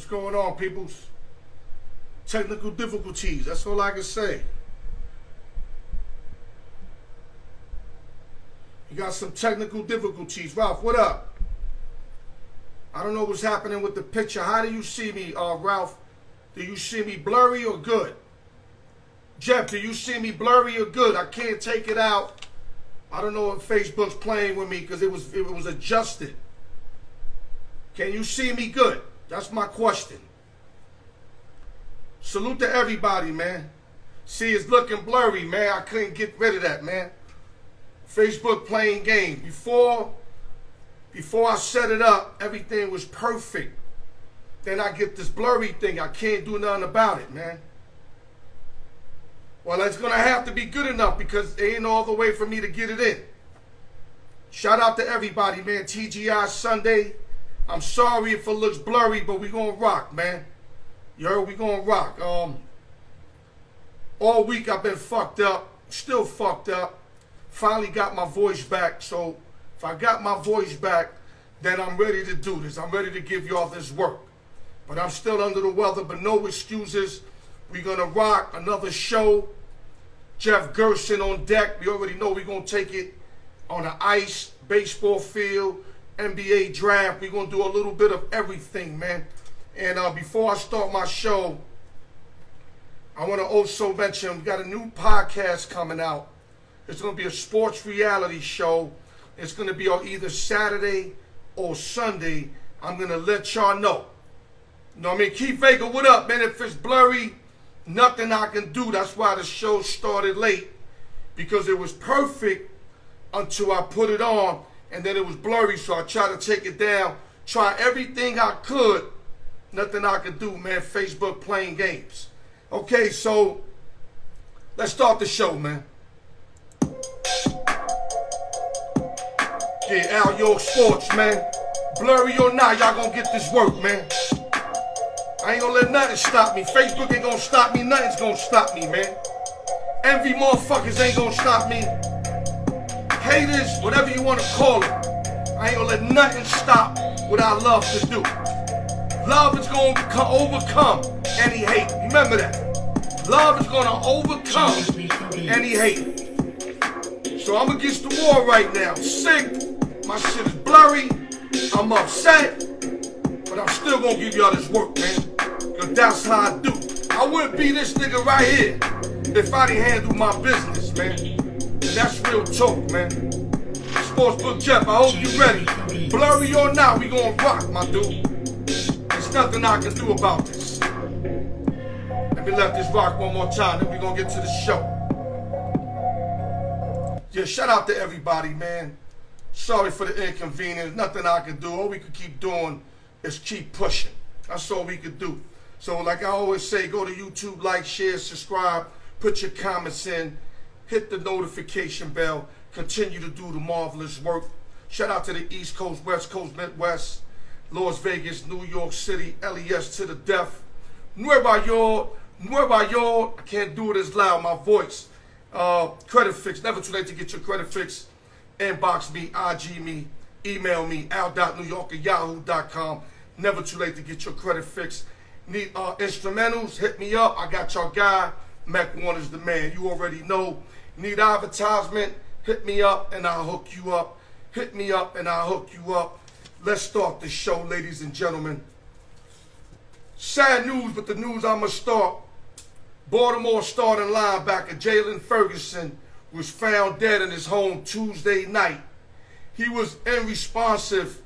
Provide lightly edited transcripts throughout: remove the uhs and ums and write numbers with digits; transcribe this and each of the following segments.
What's going on, peoples? Technical difficulties, that's all I can say. You got some technical difficulties. Ralph, what up? I don't know what's happening with the picture. How do you see me, Ralph? Do you see me blurry or good? Jeff, do you see me blurry or good? I can't take it out. I don't know if Facebook's playing with me because it was adjusted. Can you see me good? That's my question. Salute to everybody, man. See, it's looking blurry, man. I couldn't get rid of that, man. Facebook playing game. Before I set it up, everything was perfect. Then I get this blurry thing. I can't do nothing about it, man. Well, it's going to have to be good enough because there ain't no other way for me to get it in. Shout out to everybody, man. TGI Sunday. I'm sorry if it looks blurry, but we going to rock, man. You heard? We going to rock. All week I've been fucked up. Still fucked up. Finally got my voice back. So if I got my voice back, then I'm ready to do this. I'm ready to give y'all this work. But I'm still under the weather, but no excuses. We're going to rock another show. Jeff Gerson on deck. We already know we're going to take it on the ice, baseball field, NBA draft. We're going to do a little bit of everything, man. And before I start my show, I want to also mention we got a new podcast coming out. It's going to be a sports reality show. It's going to be on either Saturday or Sunday. I'm going to let y'all know. You know what I mean? Keith Vega, what up, man? If it's blurry, nothing I can do. That's why the show started late. Because it was perfect until I put it on. And then it was blurry, so I tried to take it down. Try everything I could. Nothing I could do, man. Facebook playing games. Okay, so let's start the show, man. Yeah, Al York Sports, man. Blurry or not, y'all gonna get this work, man. I ain't gonna let nothing stop me. Facebook ain't gonna stop me. Nothing's gonna stop me, man. Envy motherfuckers ain't gonna stop me. Haters, whatever you wanna call it. I ain't gonna let nothing stop what I love to do. Love is gonna overcome any hate. Remember that. Love is gonna overcome any hate. So I'm against the wall right now. Sick. My shit is blurry. I'm upset. But I'm still gonna give y'all this work, man. Cause that's how I do. I wouldn't be this nigga right here if I didn't handle my business, man. And that's real talk, man. Sportsbook Jeff, I hope you ready. Blurry or not, we gonna rock, my dude. There's nothing I can do about this. Let me let this rock one more time, then we gonna get to the show. Yeah, shout out to everybody, man. Sorry for the inconvenience. Nothing I can do. All we can keep doing is keep pushing. That's all we can do. So like I always say, go to YouTube, like, share, subscribe, put your comments in, hit the notification bell, continue to do the marvelous work. Shout out to the East Coast, West Coast, Midwest, Las Vegas, New York City, LES to the death. Nueva York. I can't do it as loud, my voice. Credit fix, never too late to get your credit fix. Inbox me, IG me, email me, al.newyork@yahoo.com. Never too late to get your credit fix. Need instrumentals, hit me up. I got your guy. Mac Warner's the man. You already know. Need advertisement, hit me up and I'll hook you up. Hit me up and I'll hook you up. Let's start the show, ladies and gentlemen. Sad news, but the news I'ma start. Baltimore starting linebacker Jaylen Ferguson was found dead in his home Tuesday night. He was unresponsive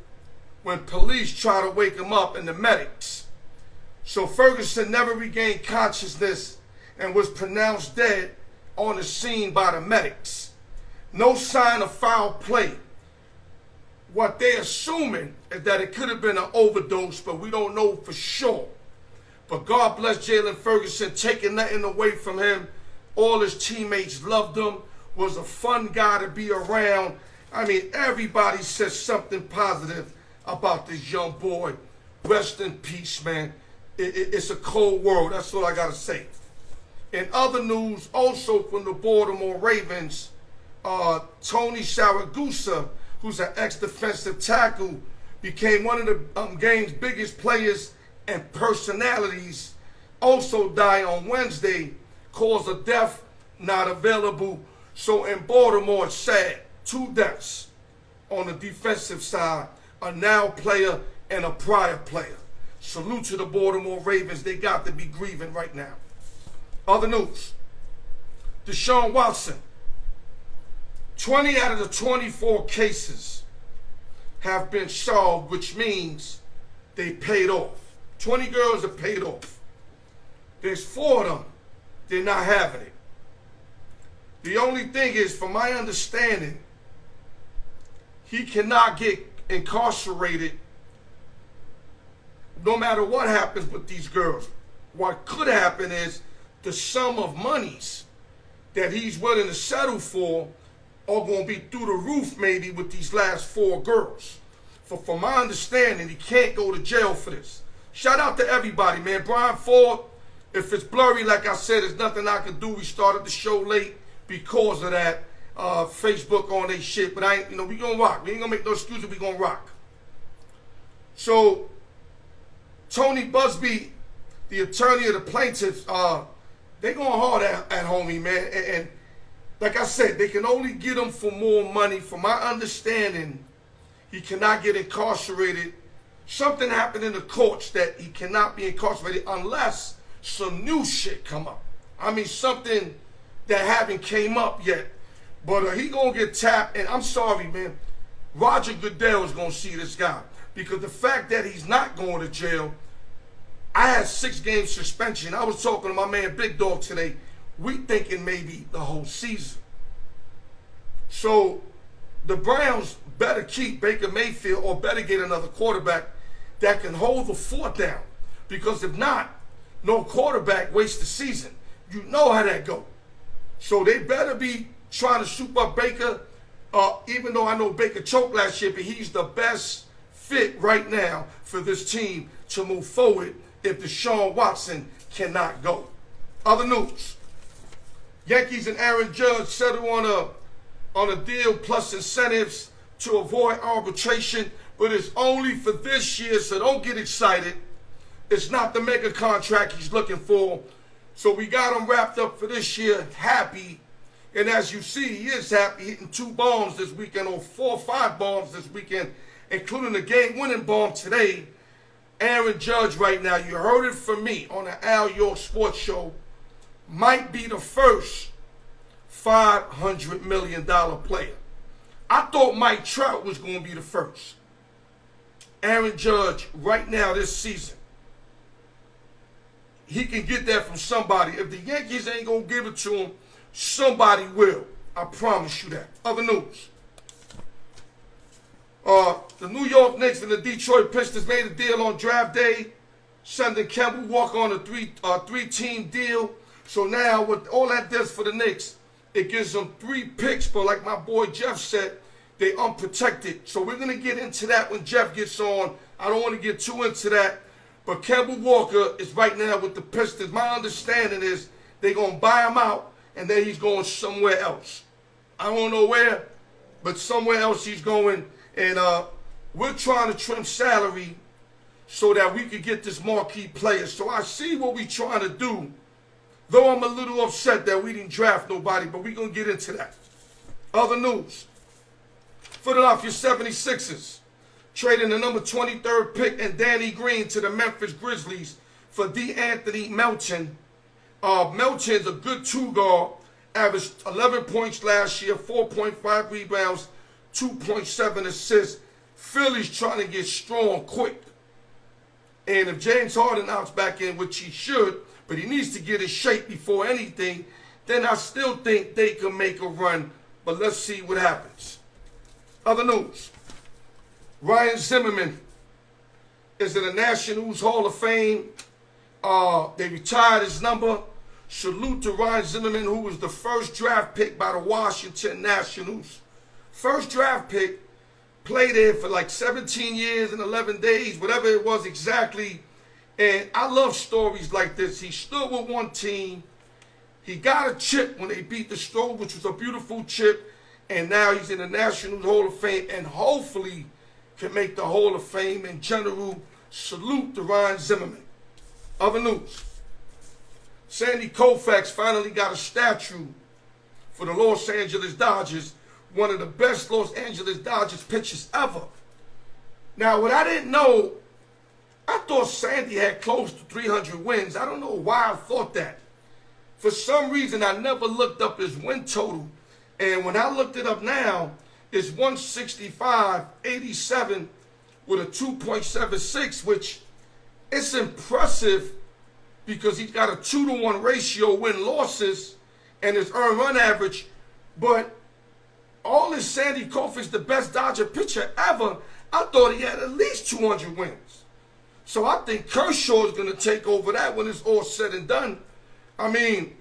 when police tried to wake him up and the medics. So Ferguson never regained consciousness and was pronounced dead on the scene by the medics. No sign of foul play. What they're assuming is that it could have been an overdose, but we don't know for sure. But God bless Jaylen Ferguson, taking nothing away from him. All his teammates loved him, was a fun guy to be around. I mean, everybody says something positive about this young boy. Rest in peace, man. It's a cold world, that's all I gotta say. In other news, also from the Baltimore Ravens, Tony Siragusa, who's an ex-defensive tackle, became one of the game's biggest players and personalities also die on Wednesday. Cause of death not available. So in Baltimore, it's sad. 2 deaths on the defensive side, a now player and a prior player. Salute to the Baltimore Ravens. They got to be grieving right now. Other news. Deshaun Watson. 20 out of the 24 cases have been solved, which means they paid off. 20 girls are paid off. There's 4 of them. They're not having it. The only thing is, from my understanding, he cannot get incarcerated no matter what happens with these girls. What could happen is the sum of monies that he's willing to settle for are going to be through the roof maybe with these last 4 girls. From my understanding, he can't go to jail for this. Shout out to everybody, man. Brian Ford, if it's blurry, like I said, there's nothing I can do. We started the show late because of that. Facebook on they shit, but I ain't, we gonna rock. We ain't gonna make no excuses, we gonna rock. So, Tony Busby, the attorney of the plaintiffs, they going hard at homie, man. And like I said, they can only get him for more money. From my understanding, he cannot get incarcerated. Something happened in the courts that he cannot be incarcerated unless some new shit come up. I mean, something that haven't came up yet. But he gonna get tapped, and I'm sorry, man. Roger Goodell is gonna see this guy. Because the fact that he's not going to jail, I had 6-game suspension. I was talking to my man Big Dog today. We thinking maybe the whole season. So the Browns better keep Baker Mayfield or better get another quarterback that can hold the fort down. Because if not, no quarterback wastes the season. You know how that go. So they better be trying to soup up Baker, even though I know Baker choked last year, but he's the best fit right now for this team to move forward if Deshaun Watson cannot go. Other news. Yankees and Aaron Judge settled on a deal plus incentives to avoid arbitration, but it's only for this year, so don't get excited. It's not the mega contract he's looking for. So we got him wrapped up for this year, happy. And as you see, he is happy, hitting 2 bombs this weekend, or 4 or 5 bombs this weekend, including a game-winning bomb today. Aaron Judge right now, you heard it from me on the Al York Sports Show, might be the first $500 million player. I thought Mike Trout was going to be the first. Aaron Judge, right now this season, he can get that from somebody. If the Yankees ain't going to give it to him, somebody will. I promise you that. Other news. The New York Knicks and the Detroit Pistons made a deal on draft day, sending Kemba Walker on a 3-team deal. So now what all that does for the Knicks, it gives them 3 picks, but like my boy Jeff said, they unprotected. So we're going to get into that when Jeff gets on. I don't want to get too into that. But Kemba Walker is right now with the Pistons. My understanding is they're going to buy him out, and then he's going somewhere else. I don't know where, but somewhere else he's going. And we're trying to trim salary so that we can get this marquee player. So I see what we're trying to do, though I'm a little upset that we didn't draft nobody, but we're going to get into that. Other news. Philadelphia 76ers trading the number 23rd pick and Danny Green to the Memphis Grizzlies for DeAnthony Melton. Melton's a good 2-guard, averaged 11 points last year, 4.5 rebounds, 2.7 assists. Philly's trying to get strong quick. And if James Harden opts back in, which he should, but he needs to get his shape before anything, then I still think they can make a run. But let's see what happens. Other news. Ryan Zimmerman is in the Nationals Hall of Fame. They retired his number. Salute to Ryan Zimmerman, who was the first draft pick by the Washington Nationals. First draft pick, played there for like 17 years and 11 days, whatever it was exactly. And I love stories like this. He stood with one team. He got a chip when they beat the Stros, which was a beautiful chip. And now he's in the National Hall of Fame and hopefully can make the Hall of Fame in general. salute to Ryan Zimmerman. Other news. Sandy Koufax finally got a statue for the Los Angeles Dodgers, one of the best Los Angeles Dodgers pitchers ever. Now, what I didn't know, I thought Sandy had close to 300 wins. I don't know why I thought that. For some reason, I never looked up his win total. And when I looked it up now, it's 165-87 with a 2.76, which is impressive because he's got a 2-to-1 ratio win-losses and his earned run average. But all this Sandy Koufax, the best Dodger pitcher ever, I thought he had at least 200 wins. So I think Kershaw is going to take over that when it's all said and done. I mean,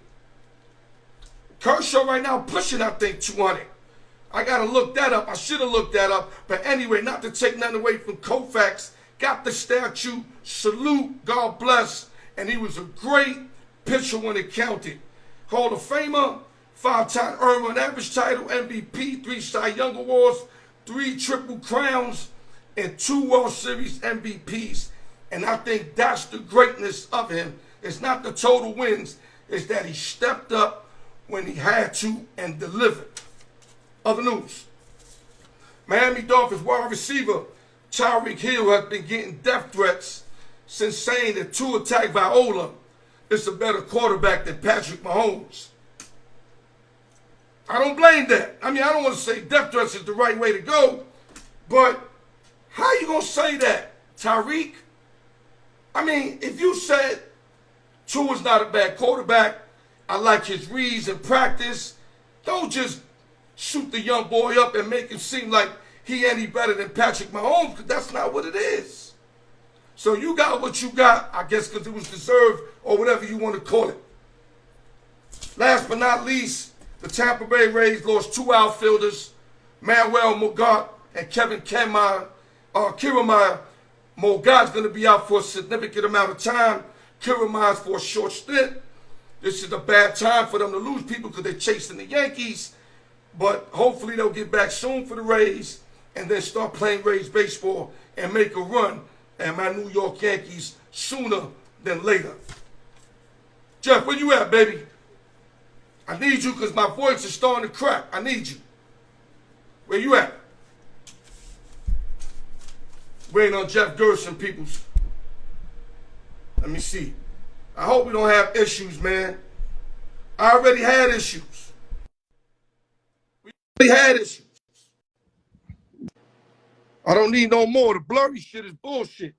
Kershaw right now pushing, I think, 200. I got to look that up. I should have looked that up. But anyway, not to take nothing away from Koufax, got the statue, salute, God bless. And he was a great pitcher when it counted. Hall of Famer, 5-time earned run average title, MVP, 3 Cy Young Awards, 3 Triple Crowns, and 2 World Series MVPs. And I think that's the greatness of him. It's not the total wins. It's that he stepped up when he had to and delivered. Other news. Miami Dolphins wide receiver Tyreek Hill has been getting death threats since saying that Tua Tagovailoa is a better quarterback than Patrick Mahomes. I don't blame that. I mean, I don't want to say death threats is the right way to go, but how you going to say that, Tyreek? I mean, if you said Tua's not a bad quarterback, I like his reads in practice, don't just shoot the young boy up and make him seem like he any better than Patrick Mahomes, because that's not what it is. So you got what you got, I guess, because it was deserved or whatever you want to call it. Last but not least, the Tampa Bay Rays lost 2 outfielders, Manuel Mogart and Kevin Kiermaier. Mogart's going to be out for a significant amount of time. Kiermaier's for a short stint. This is a bad time for them to lose people because they're chasing the Yankees. But hopefully they'll get back soon for the Rays and then start playing Rays baseball and make a run at my New York Yankees sooner than later. Jeff, where you at, baby? I need you because my voice is starting to crack. I need you. Where you at? Waiting on Jeff Gerson, peoples. Let me see. I hope we don't have issues, man. I already had issues. We already had issues. I don't need no more. The blurry shit is bullshit.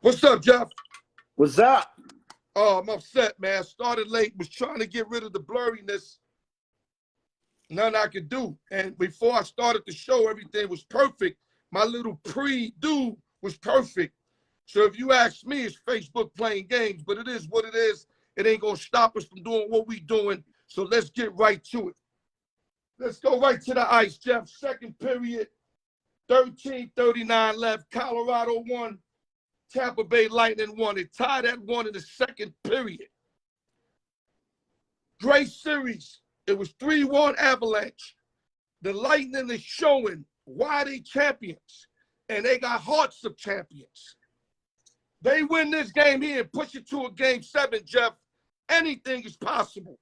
What's up, Jeff? What's up? Oh, I'm upset, man. Started late, was trying to get rid of the blurriness. Nothing I could do. And before I started the show, everything was perfect. My little pre-do was perfect. So if you ask me, it's Facebook playing games, but it is what it is. It ain't going to stop us from doing what we doing. So let's get right to it. Let's go right to the ice, Jeff. Second period, 13:39 left. Colorado won. Tampa Bay Lightning won. It tied at 1 in the second period. Great series. It was 3-1 Avalanche. The Lightning is showing why they champions, and they got hearts of champions. They win this game here and push it to a game 7, Jeff. Anything is possible.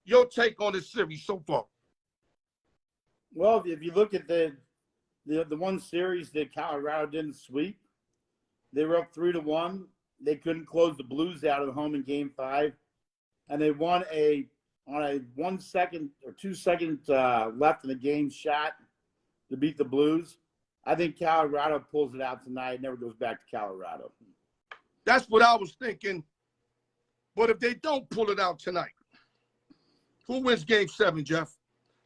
Your take on this series so far? Well, if you look at the one series that Colorado didn't sweep, they were up 3-1. They couldn't close the Blues out at home in Game 5, and they won on a 1 second or 2 seconds left in the game shot to beat the Blues. I think Colorado pulls it out tonight. Never goes back to Colorado. That's what I was thinking. But if they don't pull it out tonight, who wins Game 7, Jeff?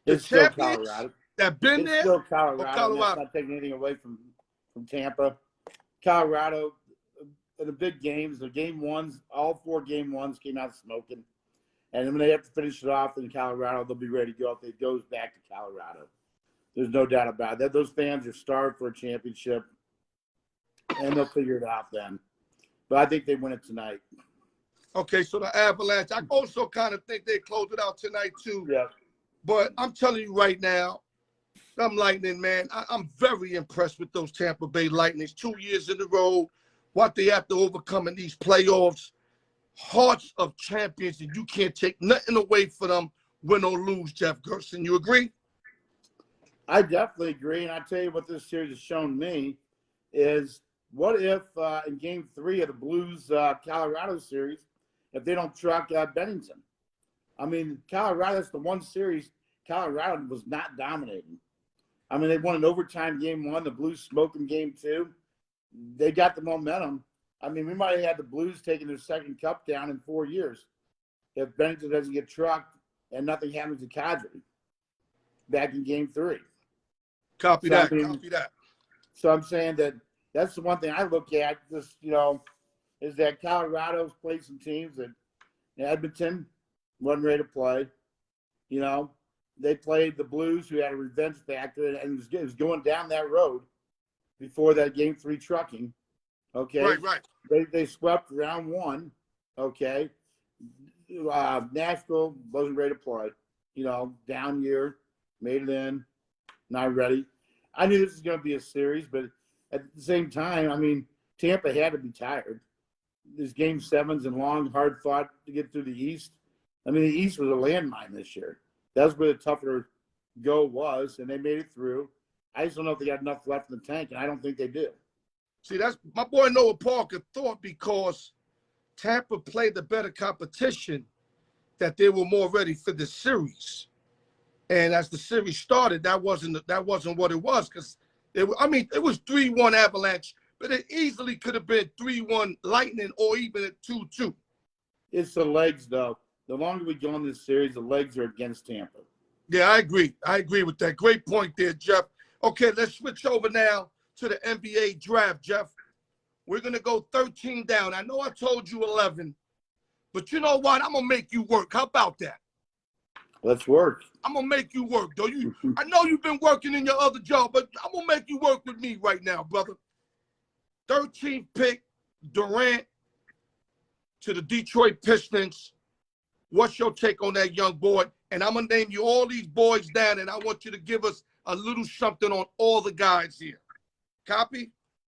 It's still Colorado. That been it's there? Still Colorado. Colorado? That's not taking anything away from Tampa. Colorado, in the big games, the game ones, all 4 game ones came out smoking. And when they have to finish it off in Colorado, they'll be ready to go if it goes back to Colorado. There's no doubt about it. Those fans are starved for a championship, and they'll figure it out then. But I think they win it tonight. Okay, so the Avalanche, I also kind of think they close it out tonight too. Yeah. But I'm telling you right now, I'm Lightning, man. I'm very impressed with those Tampa Bay Lightnings. 2 years in a row, what they have to overcome in these playoffs. Hearts of champions, and you can't take nothing away from them, win or lose, Jeff Gerson. You agree? I definitely agree. And I tell you what this series has shown me is what if in Game 3 of the Blues Colorado series, if they don't truck Bennington? I mean, Colorado's the one series Colorado was not dominating. I mean, they won an overtime Game 1, the Blues smoked in Game 2. They got the momentum. I mean, we might have had the Blues taking their second cup down in 4 years if Bennington doesn't get trucked and nothing happens to Kadri back in Game 3. Copy that. So I'm saying that's the one thing I look at, just, is that Colorado's played some teams that Edmonton wasn't ready to play. They played the Blues, who had a revenge factor, and it was going down that road before that Game 3 trucking. Okay. Right. They swept round 1. Okay. Nashville wasn't ready to play. Down year, made it in, not ready. I knew this was going to be a series, but at the same time, I mean, Tampa had to be tired. There's Game 7s and long, hard fought to get through the East. I mean, the East was a landmine this year. That's where the tougher go was, and they made it through. I just don't know if they got enough left in the tank, and I don't think they do. See, that's my boy Noah Parker thought, because Tampa played the better competition, that they were more ready for the series. And as the series started, that wasn't what it was, because it was 3-1 Avalanche, but it easily could have been 3-1 Lightning or even a 2-2. It's the legs, though. The longer we go in this series, the legs are against Tampa. Yeah, I agree. I agree with that. Great point there, Jeff. Okay, let's switch over now to the NBA draft, Jeff. We're going to go 13 down. I know I told you 11, but you know what? I'm going to make you work. How about that? Let's work. I'm going to make you work, though. I know you've been working in your other job, but I'm going to make you work with me right now, brother. 13th pick, Durant to the Detroit Pistons. What's your take on that young boy? And I'm going to name you all these boys down, and I want you to give us a little something on all the guys here. Copy?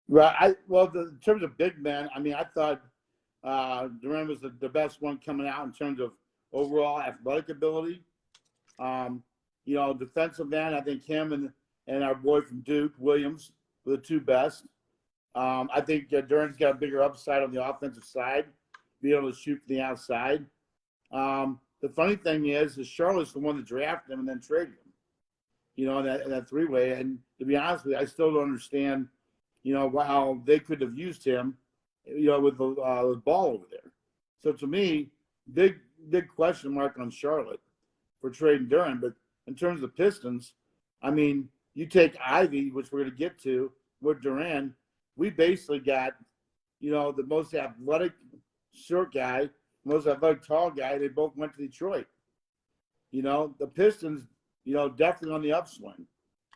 Right. In terms of big men, I mean, I thought Durant was the best one coming out in terms of overall athletic ability. Defensive man, I think him and our boy from Duke, Williams, were the two best. I think Durant's got a bigger upside on the offensive side, be able to shoot from the outside. The funny thing is Charlotte's the one that drafted him and then traded him, in that three-way. And to be honest with you, I still don't understand, how they could have used him, with the ball over there. So to me, big question mark on Charlotte for trading Durant. But in terms of Pistons, I mean, you take Ivy, which we're going to get to, with Durant, we basically got, the most athletic short guy, most athletic tall guy. They both went to Detroit. The Pistons, definitely on the upswing.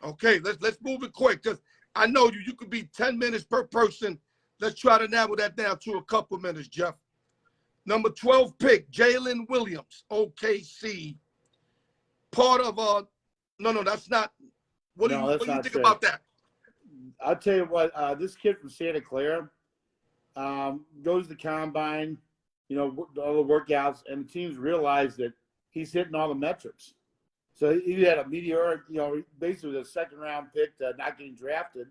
Okay, let's move it quick, because I know you could be 10 minutes per person. Let's try to narrow that down to a couple minutes, Jeff. Number 12 pick, Jaylen Williams, OKC. Part of no, that's not. What do you think about that? I'll tell you what, this kid from Santa Clara goes to the combine, all the workouts, and the teams realize that he's hitting all the metrics. So he had a meteoric, basically was a second-round pick, not getting drafted,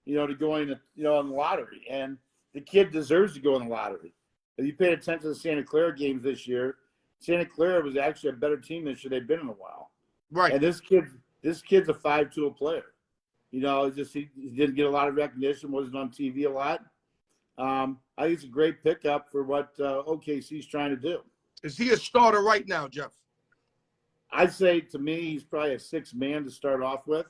to go in, in the lottery. And the kid deserves to go in the lottery. If you paid attention to the Santa Clara games this year, Santa Clara was actually a better team this year. They've been in a while. Right. And this kid's a 5-tool player. Just he didn't get a lot of recognition, wasn't on TV a lot. I think it's a great pickup for what OKC's trying to do. Is he a starter right now, Jeff? I'd say, to me, he's probably a sixth man to start off with.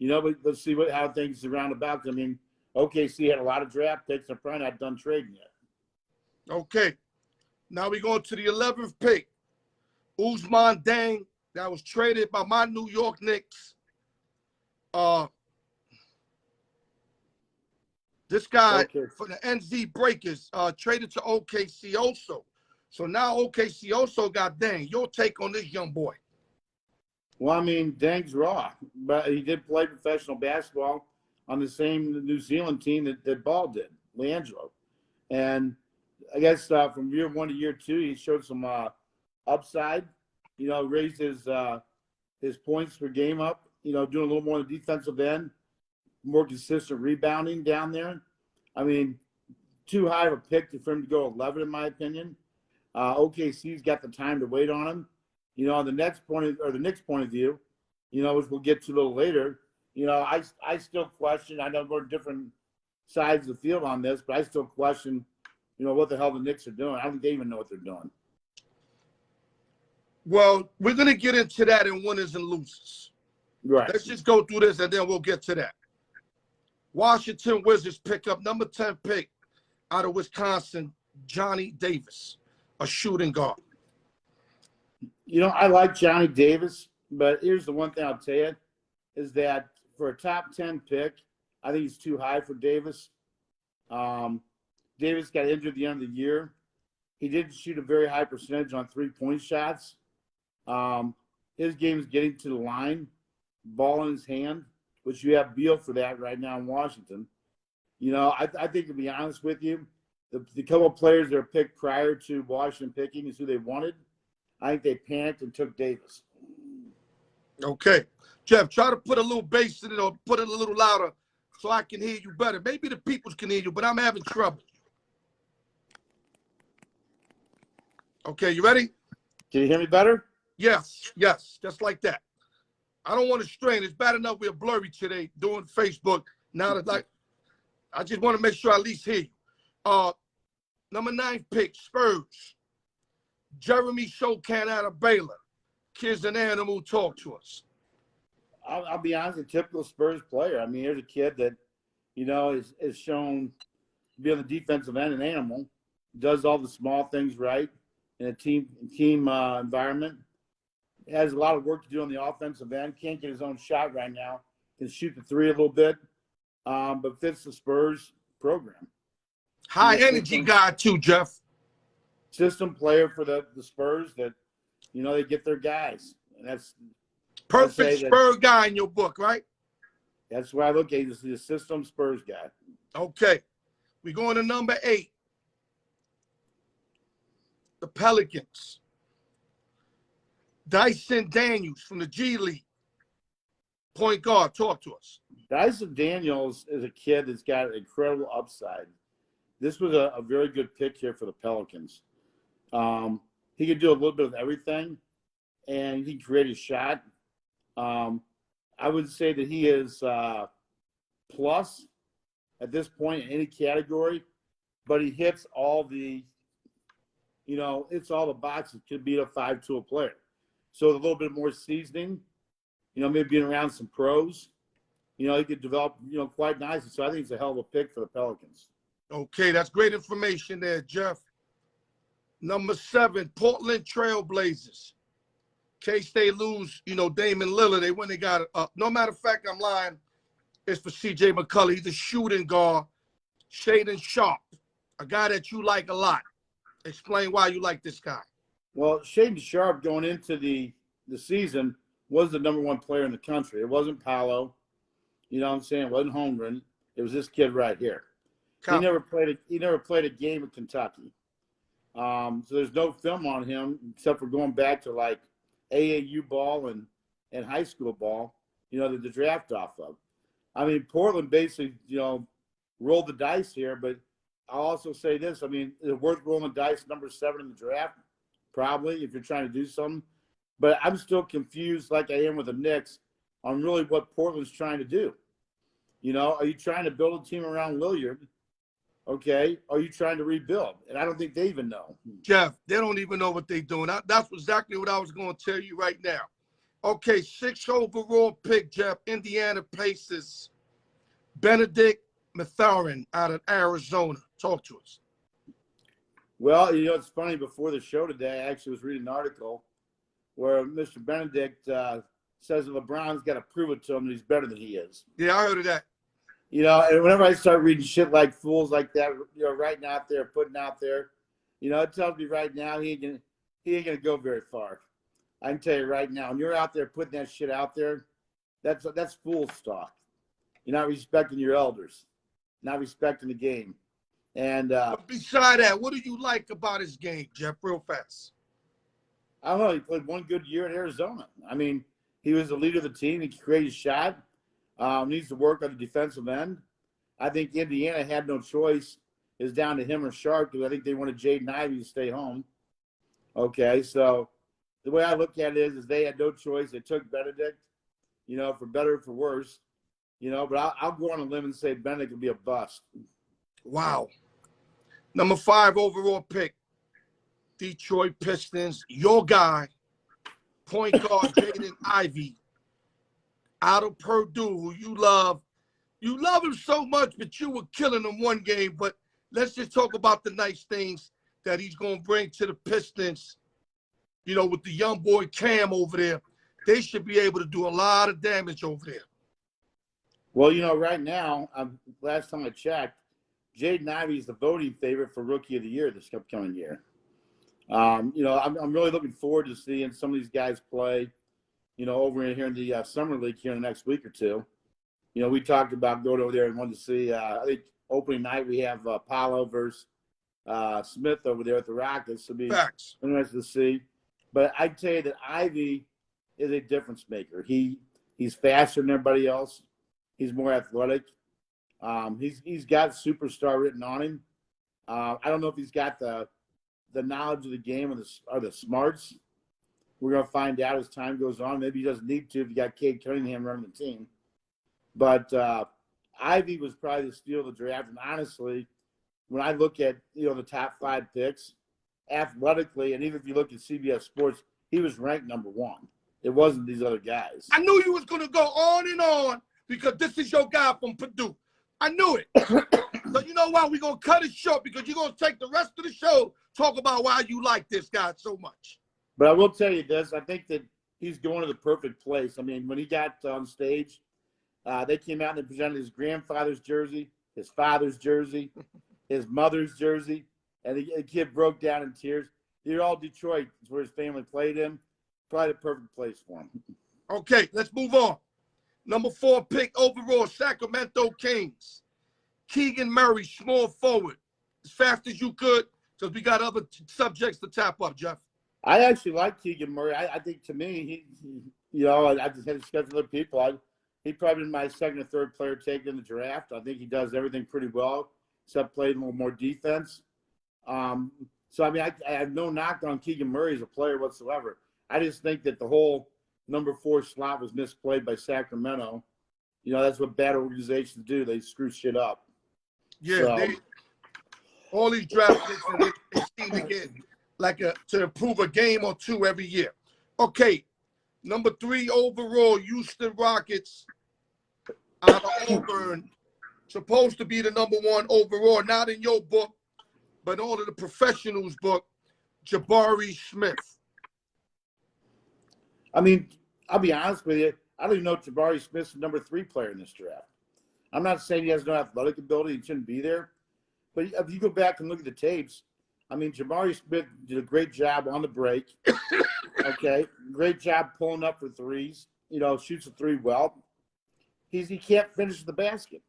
But let's see how things surround about. I mean, OKC had a lot of draft picks. They're probably not done trading yet. Okay. Now we go to the 11th pick. Ousmane Dieng, that was traded by my New York Knicks. This guy for the NZ Breakers traded to OKC also. So now OKC also got Dieng. Your take on this young boy? Well, I mean, Dang's raw, but he did play professional basketball on the same New Zealand team that Ball did, Leandro. And I guess from year 1 to year 2, he showed some upside. Raised his points per game up. Doing a little more on the defensive end, more consistent rebounding down there. I mean, too high of a pick for him to go 11, in my opinion. OKC's got the time to wait on him. On the Knicks' point of view, which we'll get to a little later. I still question. I know we're different sides of the field on this, but I still question, what the hell the Knicks are doing. I don't think they even know what they're doing. Well, we're going to get into that in winners and losers. Right. Let's just go through this, and then we'll get to that. Washington Wizards pick up number 10 pick out of Wisconsin, Johnny Davis, a shooting guard. I like Johnny Davis, but here's the one thing I'll tell you is that for a top 10 pick, I think he's too high for Davis. Davis got injured at the end of the year. He didn't shoot a very high percentage on three-point shots. His game is getting to the line, ball in his hand, which you have Beal for that right now in Washington. I think, to be honest with you, the couple of players that are picked prior to Washington picking is who they wanted. I think they panicked and took Davis. Okay. Jeff, try to put a little bass in it or put it a little louder so I can hear you better. Maybe the people can hear you, but I'm having trouble. Okay, you ready? Can you hear me better? Yes, just like that. I don't want to strain. It's bad enough we're blurry today doing Facebook. Now that I just want to make sure I at least hear you. Number 9 pick, Spurs. Jeremy Shokan out of Baylor. Kid's an animal. Talk to us. I'll be honest, a typical Spurs player. I mean, here's a kid that, is shown to be on the defensive end, an animal, does all the small things right in a team environment. Has a lot of work to do on the offensive end. Can't get his own shot right now. Can shoot the three a little bit, but fits the Spurs program. High energy guy too, Jeff. System player for the Spurs that, they get their guys. And that's perfect Spurs guy in your book, right? That's why I look at. He's the system Spurs guy. Okay. We're going to number 8. The Pelicans. Dyson Daniels from the G League. Point guard, talk to us. Dyson Daniels is a kid that's got incredible upside. This was a very good pick here for the Pelicans. He could do a little bit of everything, and he can create a shot. I would say that he is plus at this point in any category, but he hits all the, it's all the boxes. Could be a 5-tool player. So a little bit more seasoning, maybe being around some pros, he could develop, quite nicely. So I think it's a hell of a pick for the Pelicans. Okay, that's great information there, Jeff. Number 7, Portland Trail Blazers. In case they lose, Damian Lillard, they went and got it up. No matter of fact, I'm lying. It's for C.J. McCullough. He's a shooting guard. Shaden Sharp, a guy that you like a lot. Explain why you like this guy. Well, Shaden Sharp going into the season was the number 1 player in the country. It wasn't Paolo. You know what I'm saying? It wasn't Holmgren. It was this kid right here. He never played a game at Kentucky. So there's no film on him except for going back to like AAU ball and high school ball, the draft off of. I mean, Portland basically, rolled the dice here, but I'll also say this. I mean, is it worth rolling the dice number 7 in the draft? Probably, if you're trying to do something. But I'm still confused, like I am with the Knicks, on really what Portland's trying to do. Are you trying to build a team around Lillard? Okay. Are you trying to rebuild? And I don't think they even know. Jeff, they don't even know what they're doing. That's exactly what I was going to tell you right now. Okay, 6th overall pick, Jeff, Indiana Pacers. Benedict Mathurin out of Arizona. Talk to us. Well, it's funny. Before the show today, I actually was reading an article where Mr. Benedict says that LeBron's got to prove it to him that he's better than he is. Yeah, I heard of that. And whenever I start reading shit like fools like that, writing out there, putting out there, it tells me right now he ain't gonna go very far. I can tell you right now, when you're out there putting that shit out there, that's fool stock. You're not respecting your elders, not respecting the game. And But beside that, what do you like about his game, Jeff, real fast? I don't know. He played one good year at Arizona. I mean, he was the leader of the team. He created a shot. Needs to work on the defensive end. I think Indiana had no choice. It's down to him or Sharp because I think they wanted Jaden Ivey to stay home. Okay, so the way I look at it is they had no choice. They took Benedict, for better or for worse. But I'll go on a limb and say Benedict will be a bust. Wow. Number 5 overall pick, Detroit Pistons, your guy, point guard Jaden Ivey, out of Purdue, who you love. You love him so much, but you were killing him one game. But let's just talk about the nice things that he's going to bring to the Pistons. With the young boy Cam over there, they should be able to do a lot of damage over there. Well, right now, last time I checked, Jaden Ivey is the voting favorite for Rookie of the Year this upcoming year. I'm really looking forward to seeing some of these guys play, over here in the Summer League here in the next week or two. We talked about going over there and wanted to see, I think opening night we have Paolo versus Smith over there at the Rockets. So it'll be interesting to see. But I'd tell you that Ivy is a difference maker. He's faster than everybody else. He's more athletic. He's got superstar written on him. I don't know if he's got the knowledge of the game or the smarts. We're going to find out as time goes on. Maybe he doesn't need to if you got Cade Cunningham running the team. But Ivy was probably the steal of the draft. And honestly, when I look at the top 5 picks, athletically, and even if you look at CBS Sports, he was ranked number 1. It wasn't these other guys. I knew you was going to go on and on because this is your guy from Purdue. I knew it. So you know what? We're going to cut it short because you're going to take the rest of the show talk about why you like this guy so much. But I will tell you this. I think that he's going to the perfect place. I mean, when he got on stage, they came out and they presented his grandfather's jersey, his father's jersey, his mother's jersey, and the kid broke down in tears. They're all Detroit. It's where his family played him. Probably the perfect place for him. Okay, let's move on. Number 4 pick overall, Sacramento Kings. Keegan Murray, small forward. As fast as you could, because we got other subjects to tap up, Jeff. I actually like Keegan Murray. I think to me, I just had to discuss with other people. He'd probably been my second or third player taken in the draft. I think he does everything pretty well, except playing a little more defense. So, I mean, I have no knock on Keegan Murray as a player whatsoever. I just think that the whole number 4 slot was misplayed by Sacramento. That's what bad organizations do. They screw shit up. Yeah, all these draft picks, they seem to get to improve a game or two every year. Okay, number 3 overall, Houston Rockets out of Auburn. Supposed to be the number 1 overall, not in your book, but all of the professionals' book, Jabari Smith. I mean, I'll be honest with you. I don't even know if Jabari Smith's the number 3 player in this draft. I'm not saying he has no athletic ability. He shouldn't be there. But if you go back and look at the tapes, I mean, Jabari Smith did a great job on the break. Okay? Great job pulling up for threes. Shoots a 3 well. He can't finish the basket.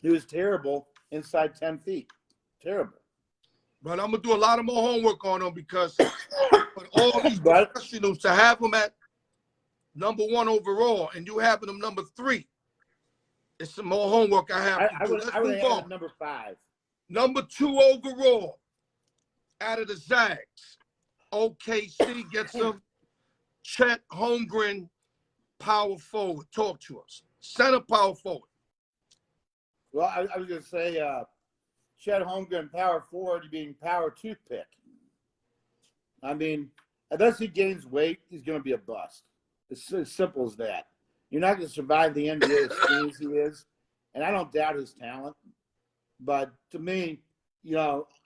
He was terrible inside 10 feet. Terrible. But I'm going to do a lot of more homework on him because for all these professionals to have him at number 1 overall and you having him number 3, it's some more homework I have to do. I would have number 5. Number 2 overall out of the Zags. OKC gets him. Chet Holmgren, power forward. Talk to us. Center power forward. Well, I was going to say Chet Holmgren, power forward, being power toothpick. I mean, unless he gains weight, he's going to be a bust. It's as simple as that. You're not going to survive the NBA as skinny as he is, and I don't doubt his talent. But to me,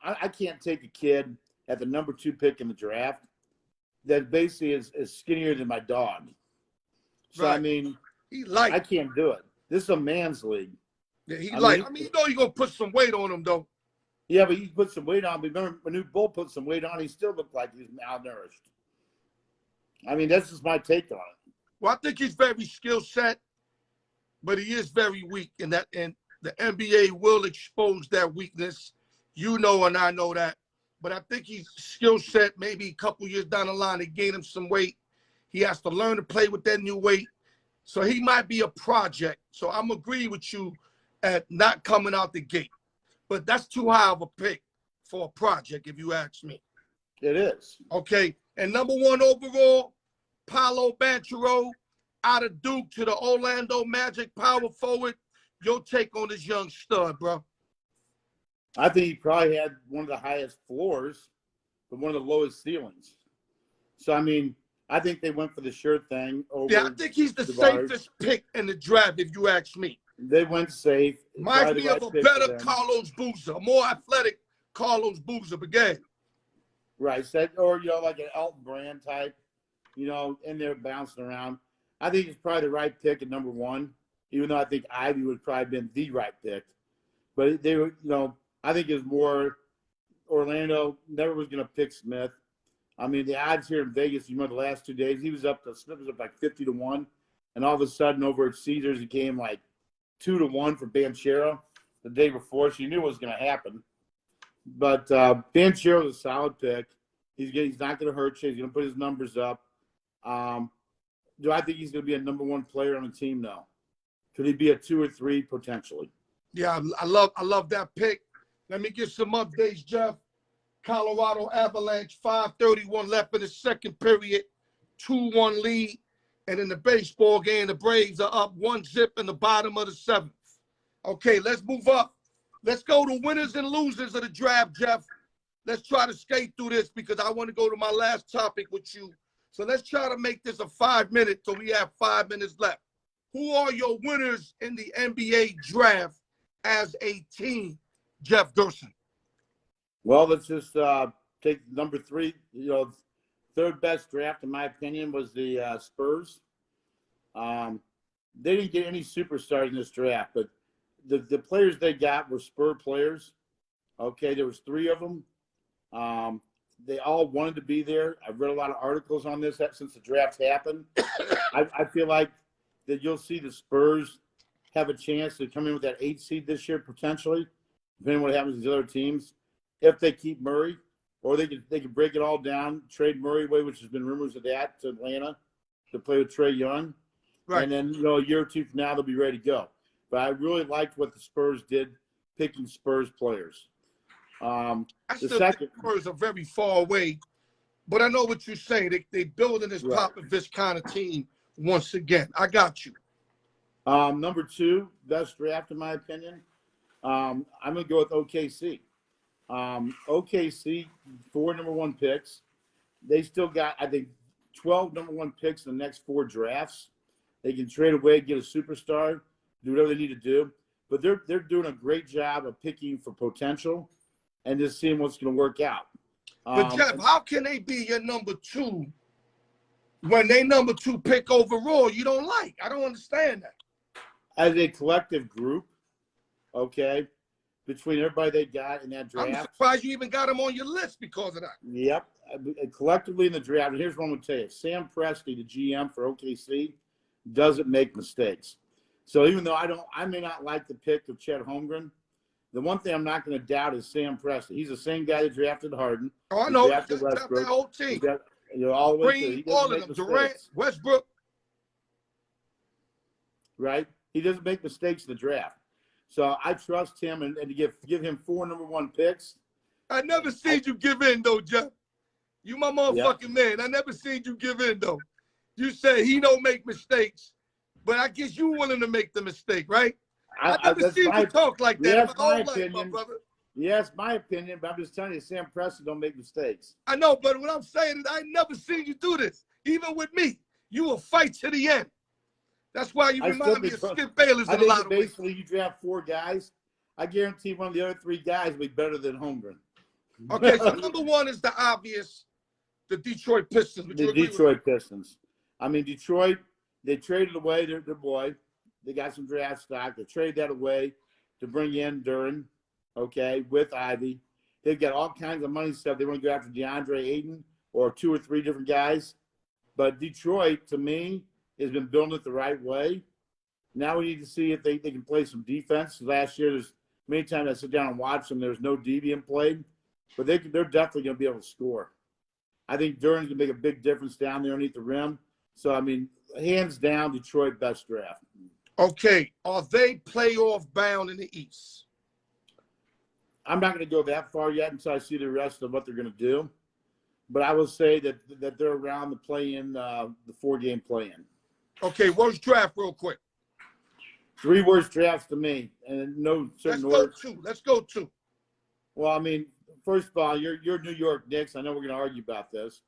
I can't take a kid at the number 2 pick in the draft that basically is skinnier than my dog. So, right. I mean, I can't do it. This is a man's league. Yeah, you're going to put some weight on him, though. Yeah, but he put some weight on. But remember, when New Bull put some weight on, he still looked like he was malnourished. I mean, that's just my take on it. Well, I think he's very skill set, but he is very weak, and the NBA will expose that weakness. You know, and I know that. But I think he's skill set. Maybe a couple years down the line, they gain him some weight. He has to learn to play with that new weight. So he might be a project. So I'm agree with you at not coming out the gate. But that's too high of a pick for a project, if you ask me. It is. Okay. And number 1 overall, Paolo Banchero out of Duke to the Orlando Magic power forward. Your take on this young stud, bro? I think he probably had one of the highest floors, but one of the lowest ceilings. So, I mean, I think they went for the sure thing over. Yeah, I think he's the safest pick in the draft, if you ask me. They went safe. Reminds me of a better Carlos Boozer, a more athletic Carlos Boozer, but again. Right. Or, like an Elton Brand type, in there bouncing around. I think it's probably the right pick at number 1, even though I think Ivy would probably have been the right pick. But they were, I think it was more Orlando never was going to pick Smith. I mean, the odds here in Vegas, the last 2 days, Smith was up like 50-1. And all of a sudden over at Caesars, it came like 2-1 for Banchero the day before. So you knew it was going to happen. But Banchero is a solid pick. He's not going to hurt you. He's going to put his numbers up. Do I think he's going to be a number 1 player on the team? No. Could he be a 2 or 3 potentially? Yeah, I love that pick. Let me get some updates, Jeff. Colorado Avalanche, 5:31 left in the second period, 2-1 lead. And in the baseball game, the Braves are up 1-0 in the bottom of the 7th. Okay, let's move up. Let's go to winners and losers of the draft, Jeff. Let's try to skate through this because I want to go to my last topic with you. So let's try to make this a 5-minute so we have 5 minutes left. Who are your winners in the NBA draft as a team, Jeff Gerson? Well, let's just take number 3. Third best draft, in my opinion, was the Spurs. They didn't get any superstars in this draft, but the players they got were Spur players. Okay, there was 3 of them. They all wanted to be there. I've read a lot of articles on this since the draft happened. I feel like that you'll see the Spurs have a chance to come in with that 8 seed this year potentially, depending on what happens to the other teams. If they keep Murray, or they could break it all down, trade Murray away, which has been rumors of that, to Atlanta to play with Trae Young. Right. And then, a year or 2 from now, they'll be ready to go. But I really liked what the Spurs did, picking Spurs players. I still think the Spurs are very far away, but I know what you're saying. They building this Popovich kind of team once again. I got you. Number 2, best draft, in my opinion. I'm going to go with OKC. OKC, 4 number 1 picks. They still got, I think, 12 number 1 picks in the next 4 drafts. They can trade away, get a superstar, do whatever they need to do. But they're doing a great job of picking for potential and just seeing what's going to work out. But Jeff, how can they be your number 2 when they number 2 pick overall you don't like? I don't understand that. As a collective group, okay, between everybody they got in that draft. I'm surprised you even got them on your list because of that. Yep. Collectively in the draft, and here's what I'm going to tell you. Sam Presti, the GM for OKC, doesn't make mistakes. So even though I may not like the pick of Chet Holmgren, the one thing I'm not going to doubt is Sam Presti. He's the same guy that drafted Harden. Oh, I know. He drafted that whole team. All the way Bring all of them. Durant, Westbrook. Right? He doesn't make mistakes in the draft. So I trust him, and to give him 4 number 1 picks. I never seen you give in, though, Jeff. You my motherfucking man. I never seen you give in, though. You say he don't make mistakes, but I guess you willing to make the mistake, right? I never seen you talk like that. Yes, my opinion. My brother. Yes, my opinion, but I'm just telling you, Sam Presti don't make mistakes. I know, but what I'm saying is I never seen you do this. Even with me, you will fight to the end. That's why you remind me of Skip Bayless in a lot of ways. Basically, you draft 4 guys. I guarantee one of the other 3 guys will be better than Holmgren. Okay, so number 1 is the obvious, the Detroit Pistons. The Detroit Pistons. I mean, Detroit, they traded away their boy. They got some draft stock. They traded that away to bring in Duran, okay, with Ivy. They've got all kinds of money stuff. They want to go after DeAndre Ayton or 2 or 3 different guys. But Detroit, to me, has been building it the right way. Now we need to see if they can play some defense. Last year, there's many times I sit down and watch them, there's no DB played, but they're definitely going to be able to score. I think Duran's going to make a big difference down there underneath the rim. So, I mean, hands down, Detroit best draft. Okay, are they playoff bound in the East? I'm not going to go that far yet until I see the rest of what they're going to do. But I will say that they're around the play-in, the 4-game play-in. Okay, worst draft real quick. 3 worst drafts to me, and no certain order. Let's go two. Well, I mean, first of all, you're New York Knicks. I know we're going to argue about this.